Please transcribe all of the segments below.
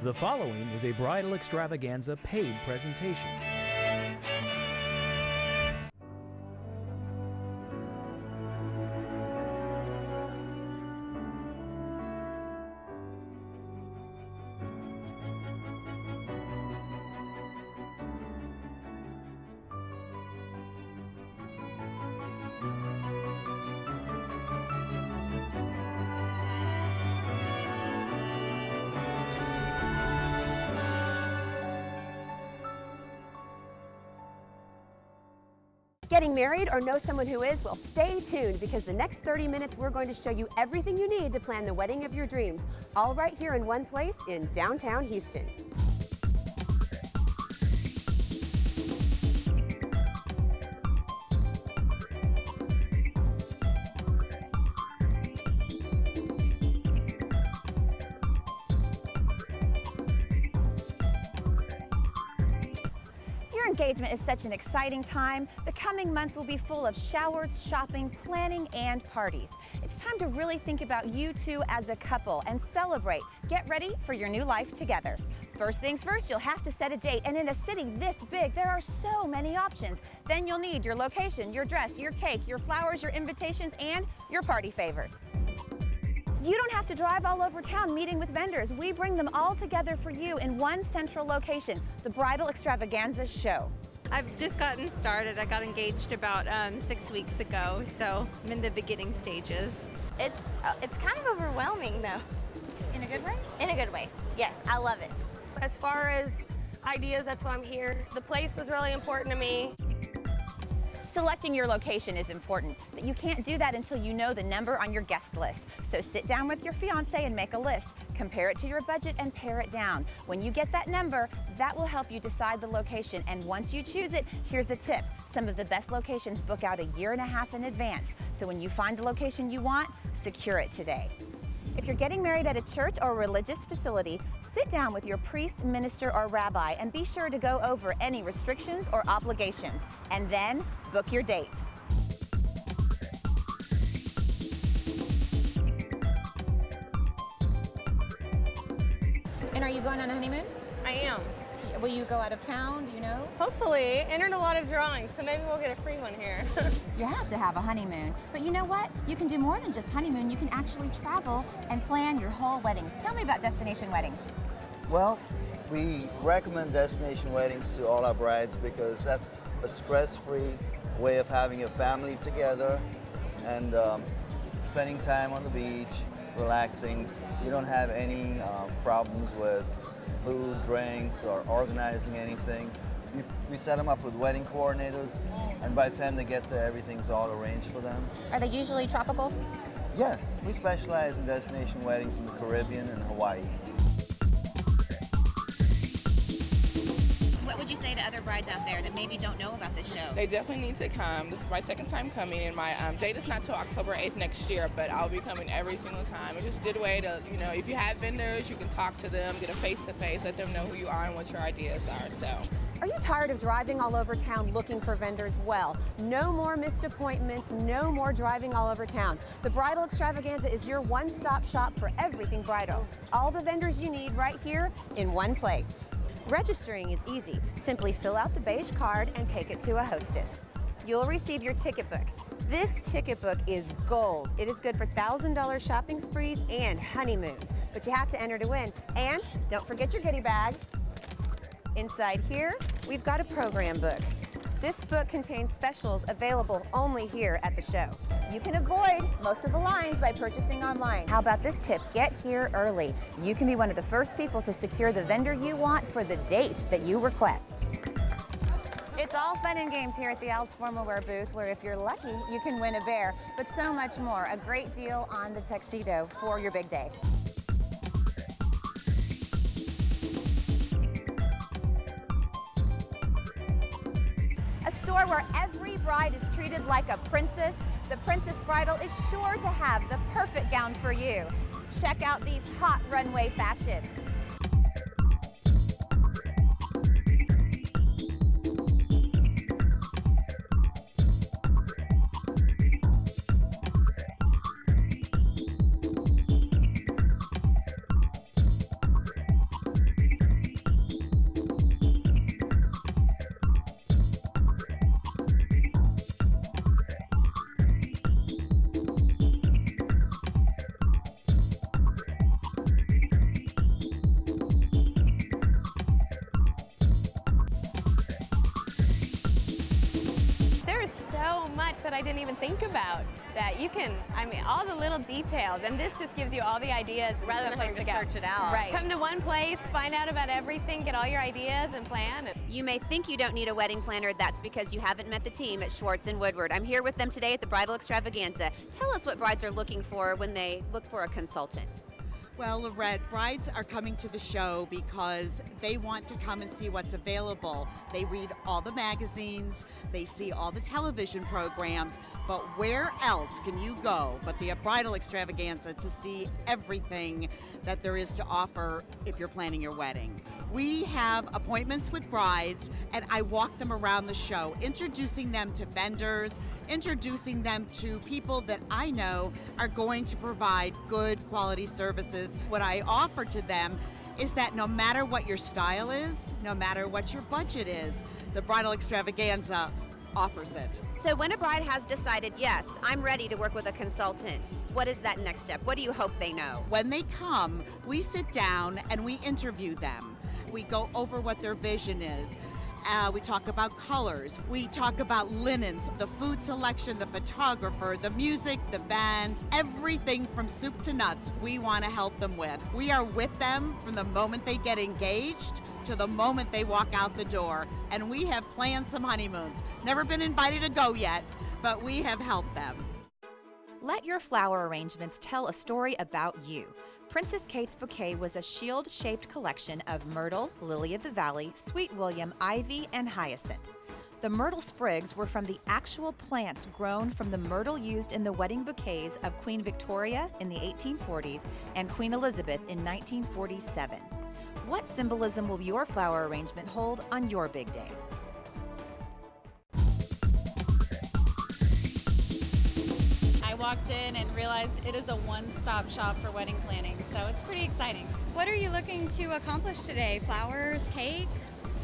The following is a bridal extravaganza paid presentation. Getting married or know someone who is? Well, stay tuned because the next 30 minutes we're going to show you everything you need to plan the wedding of your dreams, all right here in one place in downtown Houston. Your engagement is such an exciting time. The coming months will be full of showers, shopping, planning, and parties. It's time to really think about you two as a couple and celebrate. Get ready for your new life together. First things first, you'll have to set a date, and in a city this big, there are so many options. Then you'll need your location, your dress, your cake, your flowers, your invitations, and your party favors. You don't have to drive all over town meeting with vendors. We bring them all together for you in one central location, the Bridal Extravaganza Show. I've just gotten started. I got engaged about 6 weeks ago, so I'm in the beginning stages. It's kind of overwhelming though. In a good way? In a good way. Yes, I love it. As far as ideas, that's why I'm here. The place was really important to me. Selecting your location is important, but you can't do that until you know the number on your guest list. So sit down with your fiance and make a list. Compare it to your budget and pare it down. When you get that number, that will help you decide the location. And once you choose it, here's a tip. Some of the best locations book out 1.5 years in advance. So when you find the location you want, secure it today. If you're getting married at a church or religious facility, sit down with your priest, minister, or rabbi and be sure to go over any restrictions or obligations. And then book your date. And are you going on a honeymoon? I am. Will you go out of town, do you know? Hopefully, entered a lot of drawings, so maybe we'll get a free one here. You have to have a honeymoon. But you know what? You can do more than just honeymoon. You can actually travel and plan your whole wedding. Tell me about destination weddings. Well, we recommend destination weddings to all our brides because that's a stress-free way of having a family together and spending time on the beach, relaxing. You don't have any problems with food, drinks, or organizing anything. We set them up with wedding coordinators, and by the time they get there, everything's all arranged for them. Are they usually tropical? Yes, we specialize in destination weddings in the Caribbean and Hawaii. What would you say to other brides out there that maybe don't know about this show? They definitely need to come. This is my second time coming, and my date is not till October 8th next year, but I'll be coming every single time. It's just a good way to, you know, if you have vendors, you can talk to them, get a face-to-face, let them know who you are and what your ideas are, so. Are you tired of driving all over town looking for vendors? Well, no more missed appointments, no more driving all over town. The Bridal Extravaganza is your one-stop shop for everything bridal. All the vendors you need right here in one place. Registering is easy. Simply fill out the beige card and take it to a hostess. You'll receive your ticket book. This ticket book is gold. It is good for $1,000 shopping sprees and honeymoons, but you have to enter to win. And don't forget your goodie bag. Inside here, we've got a program book. This book contains specials available only here at the show. You can avoid most of the lines by purchasing online. How about this tip? Get here early. You can be one of the first people to secure the vendor you want for the date that you request. It's all fun and games here at the Al's Formal Wear booth, where if you're lucky, you can win a bear, but so much more. A great deal on the tuxedo for your big day. A store where every bride is treated like a princess. The Princess Bridal is sure to have the perfect gown for you. Check out these hot runway fashions. that I didn't even think about. That you can, I mean, all the little details, and this just gives you all the ideas rather than having to search it out. Right. Come to one place, find out about everything, get all your ideas and plan. You may think you don't need a wedding planner. That's because you haven't met the team at Schwartz & Woodward. I'm here with them today at the Bridal Extravaganza. Tell us what brides are looking for when they look for a consultant. Well, Lorette, brides are coming to the show because they want to come and see what's available. They read all the magazines, they see all the television programs, but where else can you go but the Bridal Extravaganza to see everything that there is to offer if you're planning your wedding? We have appointments with brides, and I walk them around the show, introducing them to vendors, introducing them to people that I know are going to provide good quality services. What I offer to them is that no matter what your style is, no matter what your budget is, the Bridal Extravaganza offers it. So when a bride has decided, yes, I'm ready to work with a consultant, what is that next step? What do you hope they know? When they come, we sit down and we interview them. We go over what their vision is. We talk about colors, we talk about linens, the food selection, the photographer, the music, the band, everything from soup to nuts we want to help them with. We are with them from the moment they get engaged to the moment they walk out the door, and we have planned some honeymoons. Never been invited to go yet, but we have helped them. Let your flower arrangements tell a story about you. Princess Kate's bouquet was a shield-shaped collection of myrtle, lily of the valley, sweet william, ivy, and hyacinth. The myrtle sprigs were from the actual plants grown from the myrtle used in the wedding bouquets of Queen Victoria in the 1840s and Queen Elizabeth in 1947. What symbolism will your flower arrangement hold on your big day? I walked in and realized it is a one-stop shop for wedding planning, so it's pretty exciting. What are you looking to accomplish today? Flowers, cake?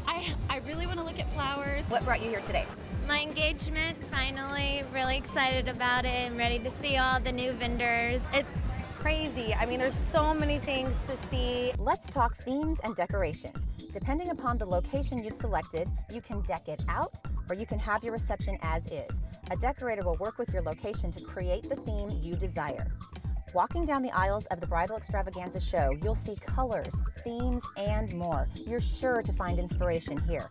I really want to look at flowers. What brought you here today? My engagement, finally, really excited about it and ready to see all the new vendors. It's crazy. I mean, there's so many things to see. Let's talk themes and decorations. Depending upon the location you've selected, you can deck it out or you can have your reception as is. A decorator will work with your location to create the theme you desire. Walking down the aisles of the Bridal Extravaganza show, you'll see colors, themes, and more. You're sure to find inspiration here.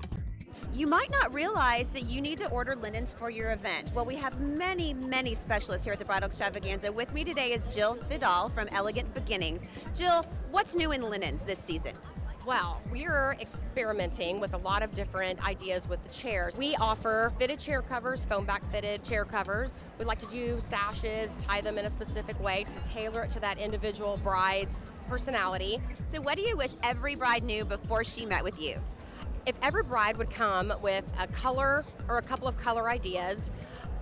You might not realize that you need to order linens for your event. Well, we have many, many specialists here at the Bridal Extravaganza. With me today is Jill Vidal from Elegant Beginnings. Jill, what's new in linens this season? Well, we're experimenting with a lot of different ideas with the chairs. We offer fitted chair covers, foam back fitted chair covers. We like to do sashes, tie them in a specific way to tailor it to that individual bride's personality. So what do you wish every bride knew before she met with you? If every bride would come with a color or a couple of color ideas,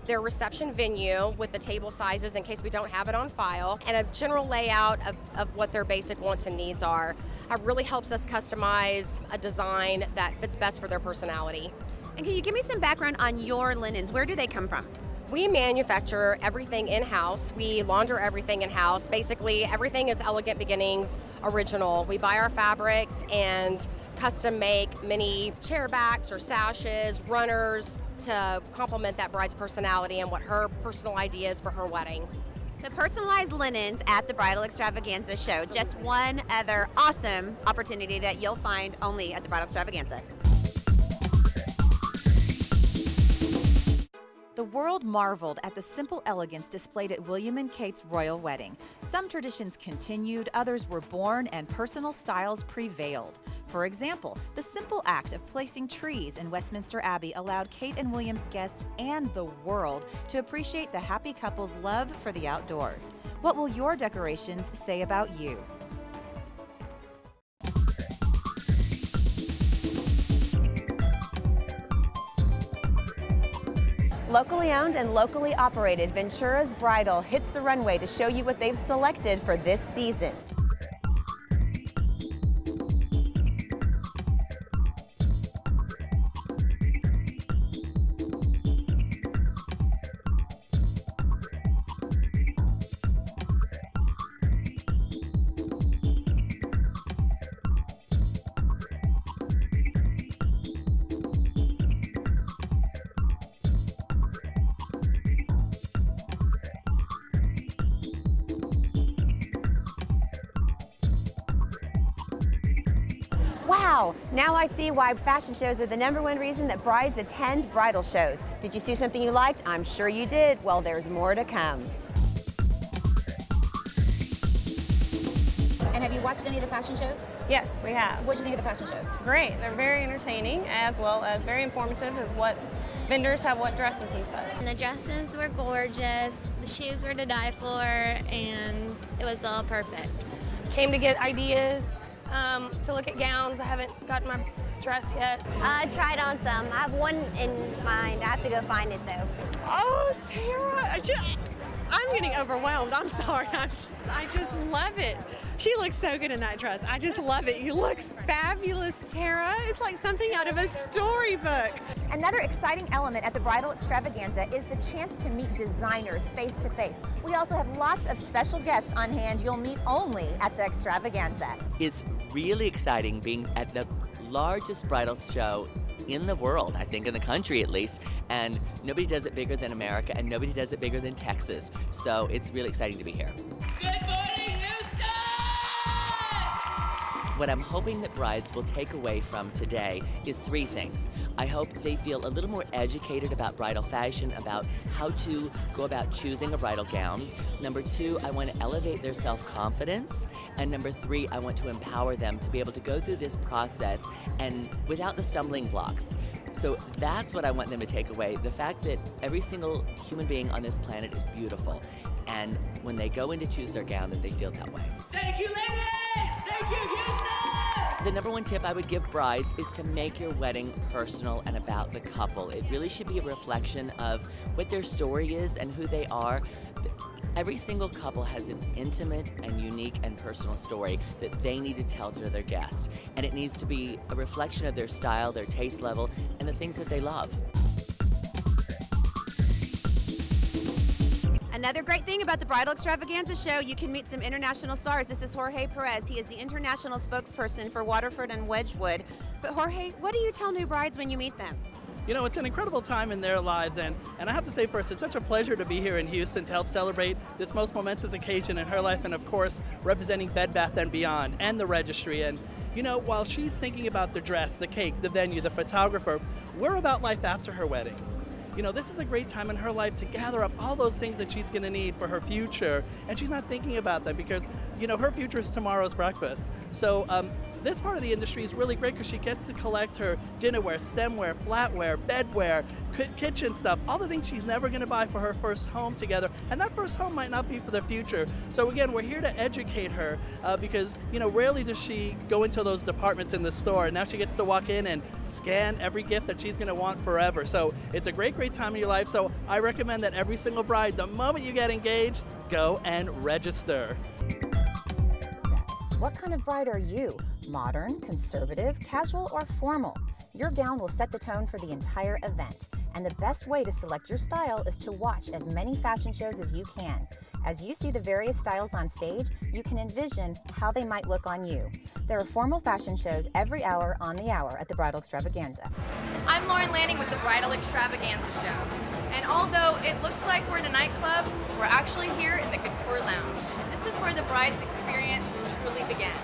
their reception venue with the table sizes in case we don't have it on file, and a general layout of what their basic wants and needs are, really helps us customize a design that fits best for their personality. And can you give me some background on your linens? Where do they come from? We manufacture everything in-house. We launder everything in-house. Basically, everything is Elegant Beginnings original. We buy our fabrics and custom make many chair backs or sashes, runners, to complement that bride's personality and what her personal idea is for her wedding. So personalized linens at the Bridal Extravaganza show. Just one other awesome opportunity that you'll find only at the Bridal Extravaganza. The world marveled at the simple elegance displayed at William and Kate's royal wedding. Some traditions continued, others were born, and personal styles prevailed. For example, the simple act of placing trees in Westminster Abbey allowed Kate and William's guests and the world to appreciate the happy couple's love for the outdoors. What will your decorations say about you? Locally owned and locally operated, Ventura's Bridal hits the runway to show you what they've selected for this season. Wow, now I see why fashion shows are the #1 reason that brides attend bridal shows. Did you see something you liked? I'm sure you did. Well, there's more to come. And have you watched any of the fashion shows? Yes, we have. What did you think of the fashion shows? Great. They're very entertaining as well as very informative of what vendors have, what dresses and such. The dresses were gorgeous, the shoes were to die for, and it was all perfect. Came to get ideas, to look at gowns. I haven't gotten my dress yet. I tried on some. I have one in mind. I have to go find it though. Oh, Tara, I'm getting overwhelmed. I'm sorry. I just love it. She looks so good in that dress. I just love it. You look fabulous, Tara. It's like something out of a storybook. Another exciting element at the Bridal Extravaganza is the chance to meet designers face to face. We also have lots of special guests on hand you'll meet only at the Extravaganza. It's really exciting being at the largest bridal show in the world, I think in the country at least, and nobody does it bigger than America and nobody does it bigger than Texas. So it's really exciting to be here. Good morning, Houston! What I'm hoping that brides will take away from today is 3 things. I hope they feel a little more educated about bridal fashion, about how to go about choosing a bridal gown. Number 2, I want to elevate their self-confidence. And number 3, I want to empower them to be able to go through this process and without the stumbling blocks. So that's what I want them to take away, the fact that every single human being on this planet is beautiful. And when they go in to choose their gown, that they feel that way. Thank you, ladies! Thank you, Houston! The #1 tip I would give brides is to make your wedding personal and about the couple. It really should be a reflection of what their story is and who they are. Every single couple has an intimate and unique and personal story that they need to tell to their guest. And it needs to be a reflection of their style, their taste level, and the things that they love. Another great thing about the Bridal Extravaganza show, you can meet some international stars. This is Jorge Perez. He is the international spokesperson for Waterford and Wedgwood. But Jorge, what do you tell new brides when you meet them? You know, it's an incredible time in their lives, and I have to say first, it's such a pleasure to be here in Houston to help celebrate this most momentous occasion in her life, and of course, representing Bed Bath & Beyond and the registry. And you know, while she's thinking about the dress, the cake, the venue, the photographer, we're about life after her wedding. You know, this is a great time in her life to gather up all those things that she's going to need for her future, and she's not thinking about them because, you know, her future is tomorrow's breakfast. So this part of the industry is really great because she gets to collect her dinnerware, stemware, flatware, bedware, kitchen stuff, all the things she's never going to buy for her first home together, and that first home might not be for the future. So again, we're here to educate her because, you know, rarely does she go into those departments in the store, and now she gets to walk in and scan every gift that she's going to want forever. So it's a great time in your life. So I recommend that every single bride, the moment you get engaged, go and register. What kind of bride are you? Modern, conservative, casual, or formal? Your gown will set the tone for the entire event. And the best way to select your style is to watch as many fashion shows as you can. As you see the various styles on stage, you can envision how they might look on you. There are formal fashion shows every hour on the hour at the Bridal Extravaganza. I'm Lauren Lanning with the Bridal Extravaganza show. And although it looks like we're in a nightclub, we're actually here in the Couture Lounge. And this is where the bride's experience truly begins.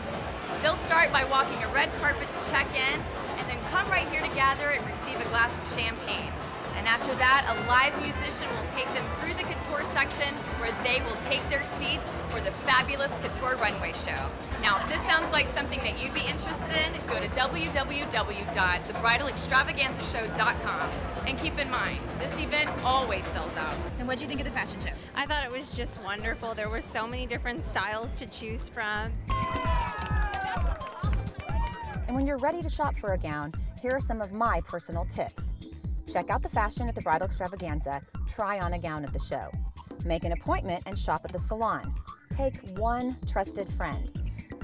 They'll start by walking a red carpet to check in, and then come right here to gather and receive a glass of champagne. And after that, a live musician will take them through the couture section where they will take their seats for the fabulous couture runway show. Now, if this sounds like something that you'd be interested in, go to www.thebridalextravaganzashow.com. And keep in mind, this event always sells out. And what do you think of the fashion show? I thought it was just wonderful. There were so many different styles to choose from. And when you're ready to shop for a gown, here are some of my personal tips. Check out the fashion at the Bridal Extravaganza, try on a gown at the show. Make an appointment and shop at the salon. Take one trusted friend.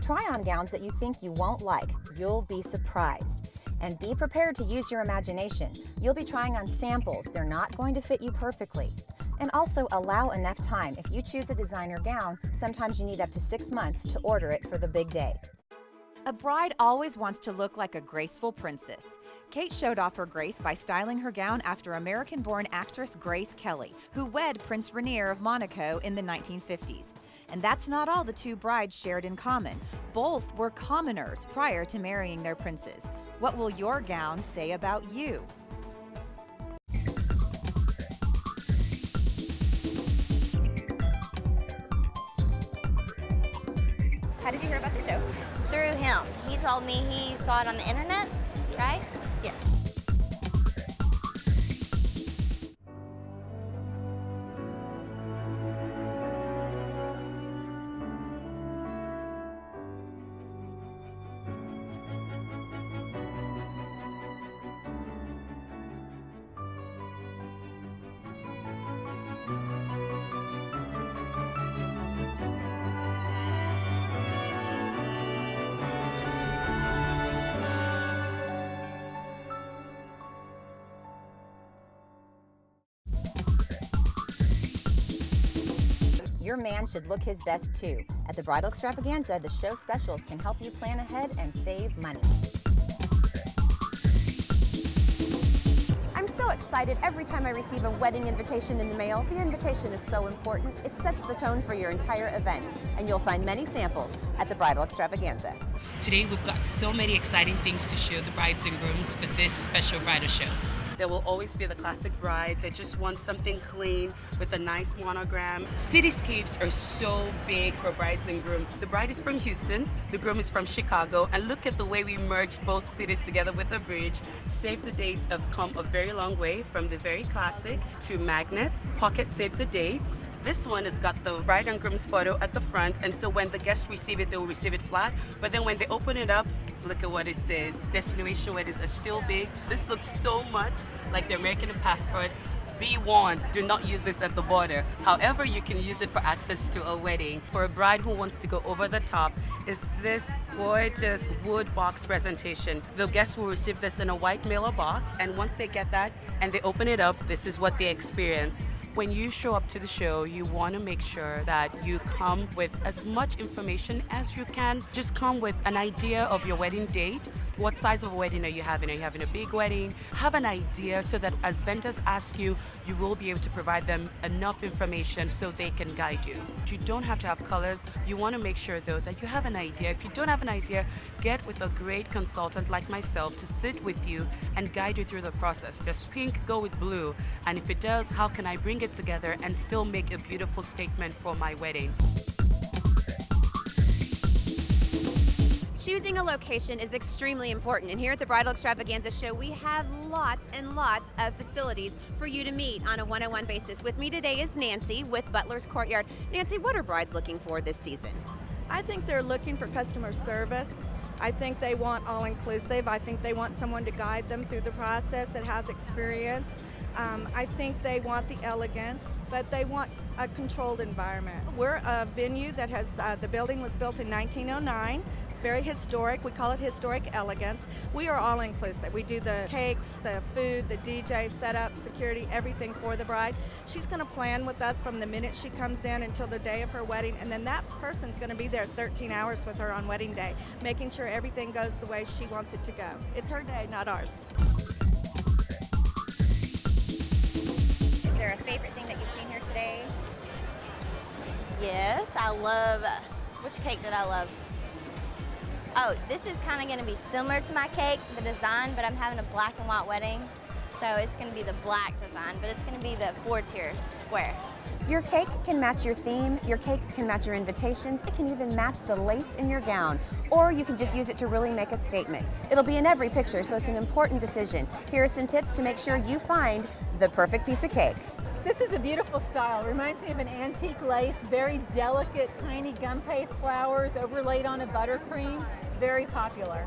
Try on gowns that you think you won't like. You'll be surprised. And be prepared to use your imagination. You'll be trying on samples. They're not going to fit you perfectly. And also allow enough time. If you choose a designer gown, sometimes you need up to 6 months to order it for the big day. A bride always wants to look like a graceful princess. Kate showed off her grace by styling her gown after American-born actress Grace Kelly, who wed Prince Rainier of Monaco in the 1950s. And that's not all the two brides shared in common. Both were commoners prior to marrying their princes. What will your gown say about you? How did you hear about the show? Through him. He told me he saw it on the internet, right? Yes. Your man should look his best too. At the Bridal Extravaganza, the show specials can help you plan ahead and save money. I'm so excited every time I receive a wedding invitation in the mail. The invitation is so important. It sets the tone for your entire event, and you'll find many samples at the Bridal Extravaganza. Today we've got so many exciting things to show the brides and grooms for this special bridal show. There will always be the classic bride that just wants something clean with a nice monogram. Cityscapes are so big for brides and grooms. The bride is from Houston, the groom is from Chicago, and look at the way we merged both cities together with a bridge. Save the dates have come a very long way, from the very classic to magnets. Pocket save the dates. This one has got the bride and groom's photo at the front, and so when the guests receive it, they will receive it flat. But then when they open it up, look at what it says. Destination weddings are still big. This looks so much like the American passport. Be warned, do not use this at the border. However, you can use it for access to a wedding. For a bride who wants to go over the top, is this gorgeous wood box presentation. The guests will receive this in a white mailer box, and once they get that and they open it up, this is what they experience. When you show up to the show, you want to make sure that you come with as much information as you can. Just come with an idea of your wedding date. What size of wedding are you having? Are you having a big wedding? Have an idea so that as vendors ask you, you will be able to provide them enough information so they can guide you. You don't have to have colors. You want to make sure though that you have an idea. If you don't have an idea, get with a great consultant like myself to sit with you and guide you through the process. Does pink go with blue? And if it does, how can I bring it together and still make a beautiful statement for my wedding? Choosing a location is extremely important, and here at the Bridal Extravaganza Show, we have lots and lots of facilities for you to meet on a one-on-one basis. With me today is Nancy with Butler's Courtyard. Nancy, what are brides looking for this season? I think they're looking for customer service. I think they want all-inclusive. I think they want someone to guide them through the process that has experience. I think they want the elegance, but they want a controlled environment. We're a venue that has, the building was built in 1909. It's very historic. We call it historic elegance. We are all-inclusive. We do the cakes, the food, the DJ, setup, security, everything for the bride. She's going to plan with us from the minute she comes in until the day of her wedding, and then that person's going to be there 13 hours with her on wedding day, making sure everything goes the way she wants it to go. It's her day, not ours. Is there a favorite thing that you've seen here today? Yes, I love, which cake did I love? Oh, this is kind of going to be similar to my cake, the design, but I'm having a black and white wedding. So it's going to be the black design, but it's going to be the 4-tier square. Your cake can match your theme, your cake can match your invitations, it can even match the lace in your gown, or you can just use it to really make a statement. It'll be in every picture, so it's an important decision. Here are some tips to make sure you find the perfect piece of cake. This is a beautiful style. Reminds me of an antique lace, very delicate, tiny gum paste flowers overlaid on a buttercream. Very popular.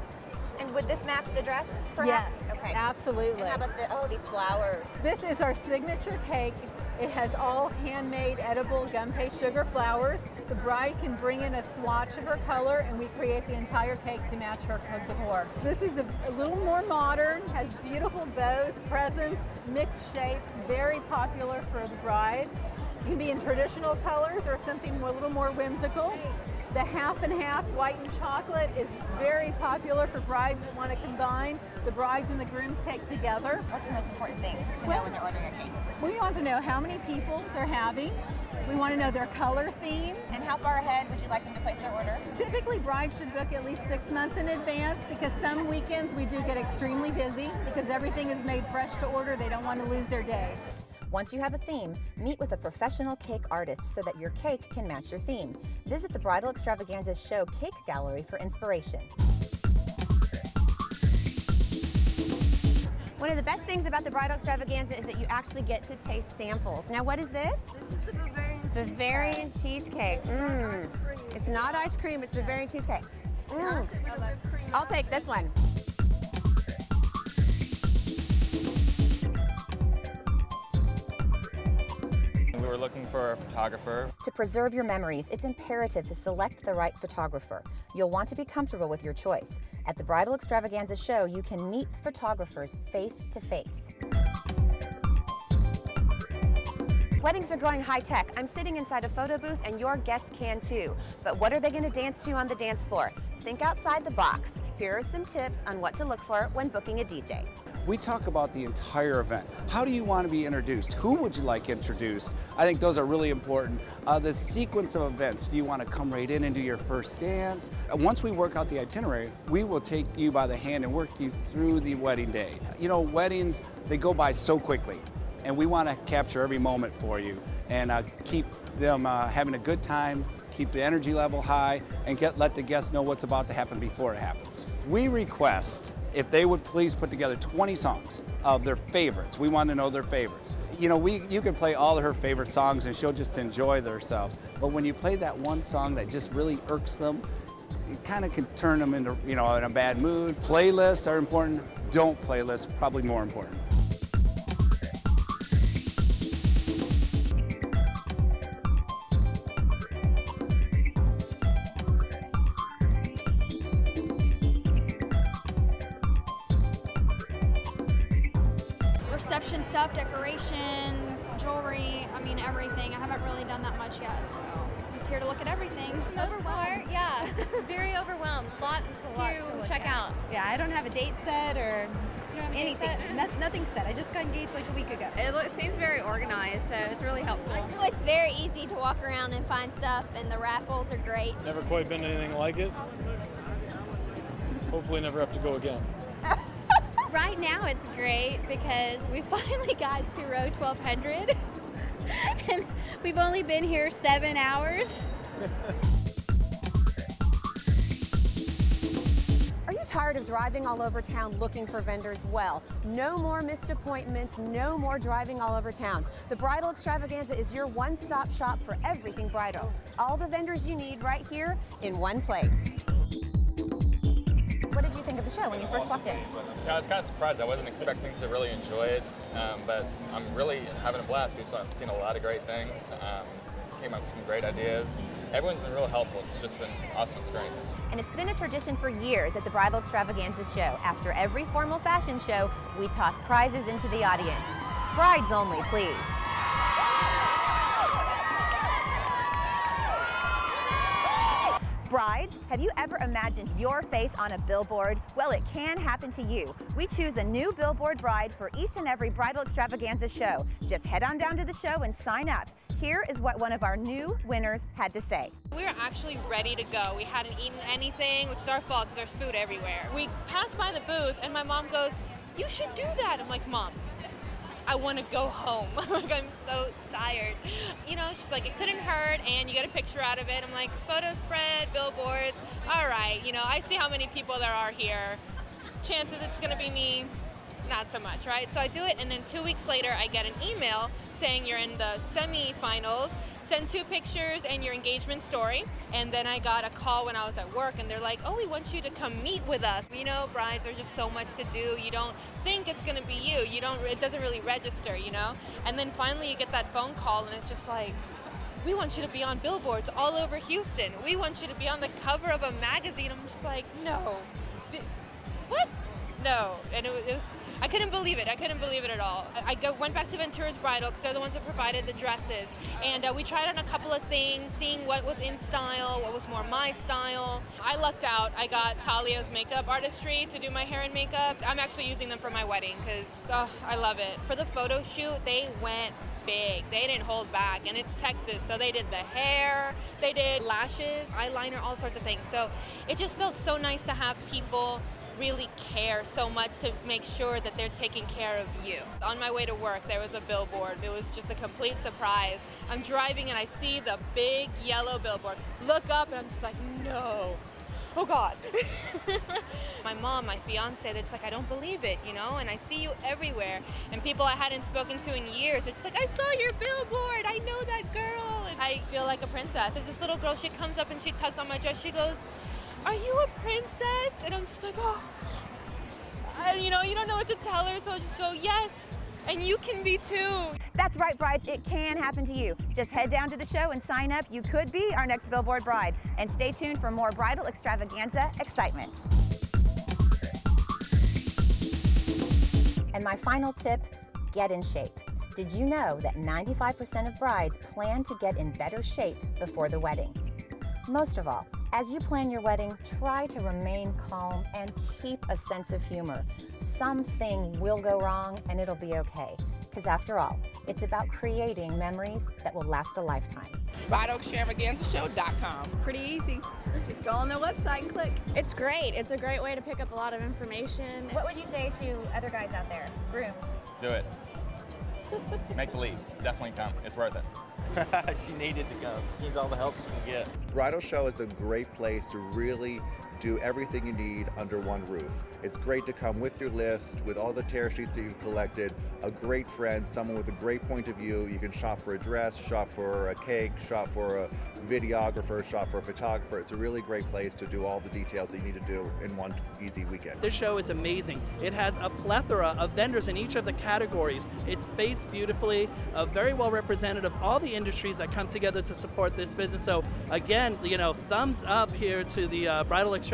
And would this match the dress, perhaps? Yes, okay. Absolutely. And how about these flowers? This is our signature cake. It has all handmade edible gum paste sugar flowers. The bride can bring in a swatch of her color, and we create the entire cake to match her decor. This is a little more modern, has beautiful bows, presents, mixed shapes, very popular for the brides. It can be in traditional colors or something a little more whimsical. The half and half white and chocolate is very popular for brides that want to combine the bride's and the groom's cake together. What's the most important thing to know when they're ordering a cake? We want to know how many people they're having, We want to know their color theme. And how far ahead would you like them to place their order? Typically, brides should book at least 6 months in advance because some weekends we do get extremely busy because everything is made fresh to order. They don't want to lose their date. Once you have a theme, meet with a professional cake artist so that your cake can match your theme. Visit the Bridal Extravaganza Show Cake Gallery for inspiration. One of the best things about the Bridal Extravaganza is that you actually get to taste samples. Now, what is this? This is the Bavarian cheesecake. It's not ice cream, it's Bavarian cheesecake. I'll take this one. We were looking for a photographer. To preserve your memories, it's imperative to select the right photographer. You'll want to be comfortable with your choice. At the Bridal Extravaganza Show, you can meet photographers face to face. Weddings are going high tech. I'm sitting inside a photo booth and your guests can too. But what are they going to dance to on the dance floor? Think outside the box. Here are some tips on what to look for when booking a DJ. We talk about the entire event. How do you want to be introduced? Who would you like introduced? I think those are really important. The sequence of events. Do you want to come right in and do your first dance? Once we work out the itinerary, we will take you by the hand and work you through the wedding day. You know, weddings, they go by so quickly, and we want to capture every moment for you and keep them having a good time, keep the energy level high, and let the guests know what's about to happen before it happens. We request if they would please put together 20 songs of their favorites. We want to know their favorites. You know, you can play all of her favorite songs and she'll just enjoy themselves. But when you play that one song that just really irks them, it kind of can turn them into, you know, in a bad mood. Playlists are important. Don't playlists, probably more important. Reception stuff, decorations, jewelry, I mean everything. I haven't really done that much yet, so I'm just here to look at everything. Overwhelmed? Yeah, very overwhelmed. Lots to check out. Yeah, I don't have a date set or anything. Nothing set. I just got engaged like a week ago. It seems very organized, so it's really helpful. It's very easy to walk around and find stuff, and the raffles are great. Never quite been anything like it. Hopefully never have to go again. Right now it's great because we finally got to row 1200 and we've only been here 7 hours. Are you tired of driving all over town looking for vendors? Well, no more missed appointments, no more driving all over town. The Bridal Extravaganza is your one-stop shop for everything bridal. All the vendors you need right here in one place. What did you think of the show when you first walked in? Yeah, I was kind of surprised. I wasn't expecting to really enjoy it, but I'm really having a blast. I've seen a lot of great things, came up with some great ideas. Everyone's been real helpful. It's just been an awesome experience. And it's been a tradition for years at the Bridal Extravaganza Show. After every formal fashion show, we toss prizes into the audience. Brides only, please. Brides, have you ever imagined your face on a billboard? Well, it can happen to you. We choose a new billboard bride for each and every Bridal Extravaganza show. Just head on down to the show and sign up. Here is what one of our new winners had to say. We were actually ready to go. We hadn't eaten anything, which is our fault because there's food everywhere. We passed by the booth and my mom goes, "You should do that." I'm like, "Mom, I want to go home." Like, I'm so tired. You know, she's like, "It couldn't hurt and you get a picture out of it." I'm like, photo spread, billboards, all right. You know, I see how many people there are here. Chances it's gonna be me, not so much, right? So I do it and then 2 weeks later I get an email saying you're in the semi-finals. Send 2 pictures and your engagement story. And then I got a call when I was at work and they're like, "Oh, we want you to come meet with us." You know, brides, there's just so much to do. You don't think it's gonna be you. It doesn't really register, you know? And then finally you get that phone call and it's just like, "We want you to be on billboards all over Houston. We want you to be on the cover of a magazine." I'm just like, no. What? No, and it was I couldn't believe it. I couldn't believe it at all. Went back to Ventura's Bridal because they're the ones that provided the dresses. And we tried on a couple of things, seeing what was in style, what was more my style. I lucked out. I got Talia's makeup artistry to do my hair and makeup. I'm actually using them for my wedding because I love it. For the photo shoot, they went big. They didn't hold back, and it's Texas, so they did the hair, they did lashes, eyeliner, all sorts of things. So it just felt so nice to have people really care so much to make sure that they're taking care of you. On my way to work, there was a billboard. It was just a complete surprise. I'm driving and I see the big yellow billboard. Look up and I'm just like, no. Oh God. My mom, my fiance, they're just like, I don't believe it, you know? And I see you everywhere. And people I hadn't spoken to in years, they're just like, I saw your billboard, I know that girl. And I feel like a princess. There's this little girl, she comes up and she tugs on my dress, she goes, are you a princess? And I'm just like, oh. And you don't know what to tell her, so I'll just go, yes. And you can be too. That's right, brides, it can happen to you. Just head down to the show and sign up. You could be our next Billboard bride. And stay tuned for more bridal extravaganza excitement. And my final tip, get in shape. Did you know that 95% of brides plan to get in better shape before the wedding? Most of all, as you plan your wedding, try to remain calm and keep a sense of humor. Something will go wrong and it'll be okay. Because after all, it's about creating memories that will last a lifetime. BridalExtravaganzaShow.com. Pretty easy. Just go on their website and click. It's great. It's a great way to pick up a lot of information. What would you say to other guys out there, grooms? Do it. Make the leap. Definitely come. It's worth it. She needed to come. She needs all the help she can get. Bridal Show is a great place to really do everything you need under one roof. It's great to come with your list, with all the tear sheets that you've collected, a great friend, someone with a great point of view. You can shop for a dress, shop for a cake, shop for a videographer, shop for a photographer. It's a really great place to do all the details that you need to do in one easy weekend. This show is amazing. It has a plethora of vendors in each of the categories. It's spaced beautifully, very well represented of all the industries that come together to support this business. So again, thumbs up here to the Bridal Extravaganza.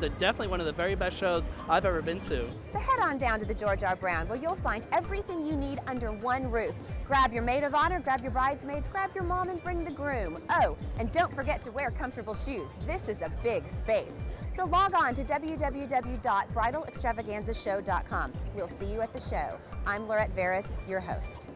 Definitely one of the very best shows I've ever been to. So head on down to the George R. Brown, where you'll find everything you need under one roof. Grab your maid of honor, grab your bridesmaids, grab your mom, and bring the groom. Oh, and don't forget to wear comfortable shoes. This is a big space. So log on to www.bridalextravaganzashow.com. We'll see you at the show. I'm Lorette Veras, your host.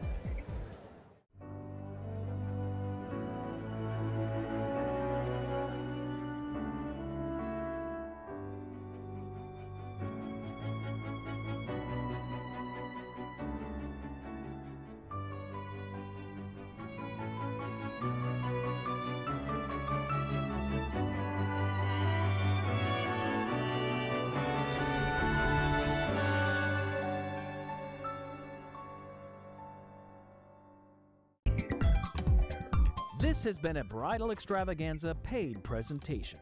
This has been a Bridal Extravaganza paid presentation.